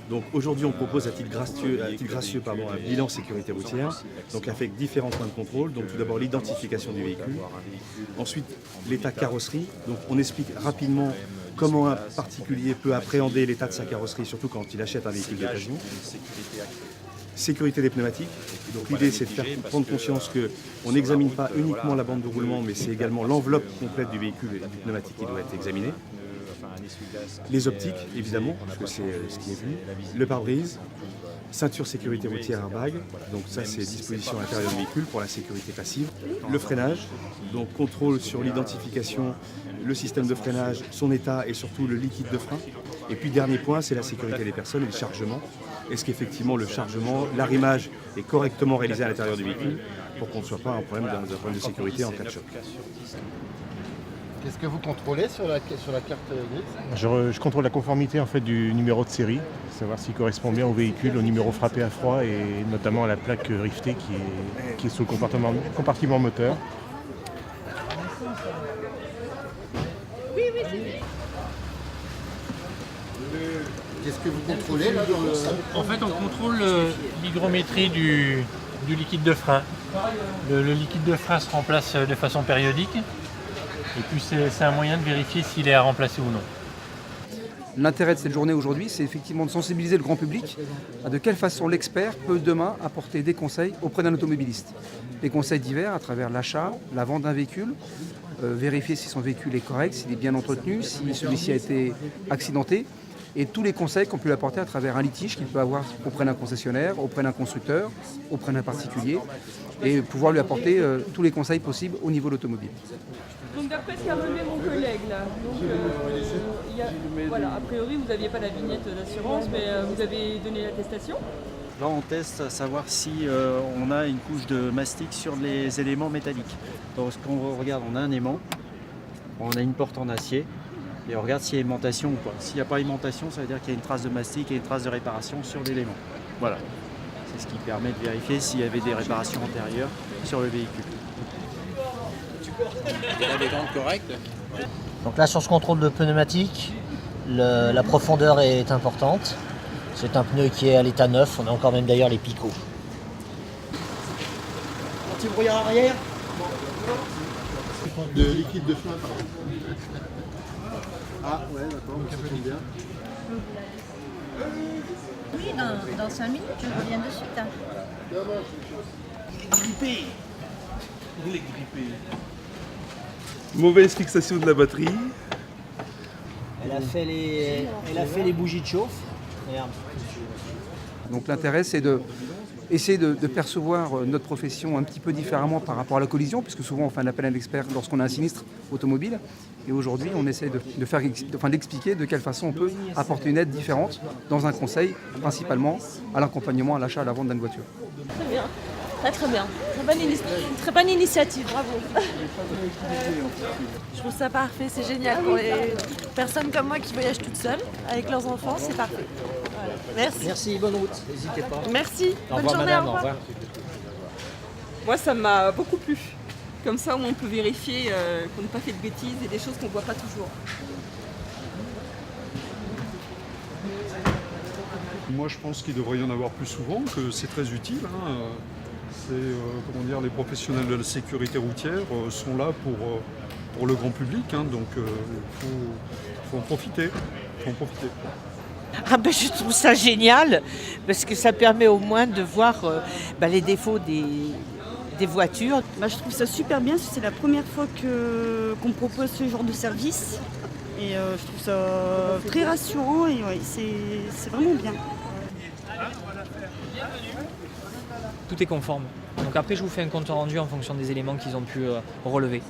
Donc aujourd'hui, on propose à titre gracieux, un bilan sécurité routière, donc avec différents points de contrôle. Donc tout d'abord l'identification du véhicule, ensuite l'état carrosserie. Donc on explique rapidement comment un particulier peut appréhender l'état de sa carrosserie, surtout quand il achète un véhicule d'occasion. Sécurité des pneumatiques. Donc l'idée, c'est de faire prendre conscience qu'on n'examine pas uniquement la bande de roulement, mais c'est également l'enveloppe complète du véhicule et du pneumatique qui doit être examinée. Les optiques, évidemment, parce que c'est ce qui est vu. Le pare-brise, ceinture sécurité routière airbag, donc ça c'est disposition à l'intérieur du véhicule pour la sécurité passive. Le freinage, donc contrôle sur l'identification, le système de freinage, son état et surtout le liquide de frein. Et puis dernier point, c'est la sécurité des personnes et le chargement. Est-ce qu'effectivement le chargement, l'arrimage est correctement réalisé à l'intérieur du véhicule pour qu'on ne soit pas un problème de sécurité en cas de choc. Qu'est-ce que vous contrôlez sur la carte grise? Je contrôle la conformité en fait, du numéro de série, savoir s'il correspond bien au véhicule, au numéro frappé à froid et notamment à la plaque rivetée qui est sous le compartiment moteur. Oui, c'est vrai. Qu'est-ce que vous contrôlez là dans le... En fait, on contrôle l'hygrométrie du liquide de frein. Le liquide de frein se remplace de façon périodique. Et puis c'est un moyen de vérifier s'il est à remplacer ou non. L'intérêt de cette journée aujourd'hui, c'est effectivement de sensibiliser le grand public à de quelle façon l'expert peut demain apporter des conseils auprès d'un automobiliste. Des conseils divers à travers l'achat, la vente d'un véhicule, vérifier si son véhicule est correct, s'il est bien entretenu, si celui-ci a été accidenté, et tous les conseils qu'on peut lui apporter à travers un litige qu'il peut avoir auprès d'un concessionnaire, auprès d'un constructeur, auprès d'un particulier, et pouvoir lui apporter tous les conseils possibles au niveau de l'automobile. Donc d'après ce qu'a relevé mon collègue là, voilà, a priori vous n'aviez pas la vignette d'assurance, mais vous avez donné l'attestation. Là on teste à savoir si on a une couche de mastic sur les éléments métalliques. Donc ce qu'on regarde, on a un aimant, on a une porte en acier et on regarde s'il y a aimantation ou pas. S'il n'y a pas aimantation, ça veut dire qu'il y a une trace de mastic et une trace de réparation sur l'élément. Voilà, c'est ce qui permet de vérifier s'il y avait des réparations antérieures sur le véhicule. Donc là sur ce contrôle de pneumatique, la profondeur est importante. C'est un pneu qui est à l'état neuf, on a encore même d'ailleurs les picots. Anti-brouillard arrière. De liquide de frein, pardon. Ah ouais, d'accord, ça tombe bien. Oui, dans 5 minutes, je reviens de suite. Grippé. Vous les grippez. Mauvaise fixation de la batterie. Elle a fait les bougies de chauffe. Regarde. Donc l'intérêt, c'est d'essayer de percevoir notre profession un petit peu différemment par rapport à la collision, puisque souvent on fait un appel à l'expert lorsqu'on a un sinistre automobile. Et aujourd'hui, on essaie d'expliquer de quelle façon on peut apporter une aide différente dans un conseil, principalement à l'accompagnement, à l'achat, à la vente d'une voiture. Très bien, très bien. Très bonne initiative, bravo. Je trouve ça parfait, c'est génial pour les personnes comme moi qui voyagent toutes seules avec leurs enfants, c'est parfait. Voilà. Merci. Merci, bonne route, n'hésitez pas. Merci, Au bonne revoir journée, madame, au revoir. Moi ça m'a beaucoup plu. Comme ça on peut vérifier qu'on n'a pas fait de bêtises et des choses qu'on ne voit pas toujours. Moi je pense qu'il devrait y en avoir plus souvent, que c'est très utile. Les professionnels de la sécurité routière sont là pour le grand public, donc il faut en profiter. Je trouve ça génial parce que ça permet au moins de voir les défauts des voitures. Je trouve ça super bien, c'est la première fois qu'on propose ce genre de service et je trouve ça très rassurant et ouais, c'est vraiment bien. Tout est conforme. Donc après je vous fais un compte rendu en fonction des éléments qu'ils ont pu relever.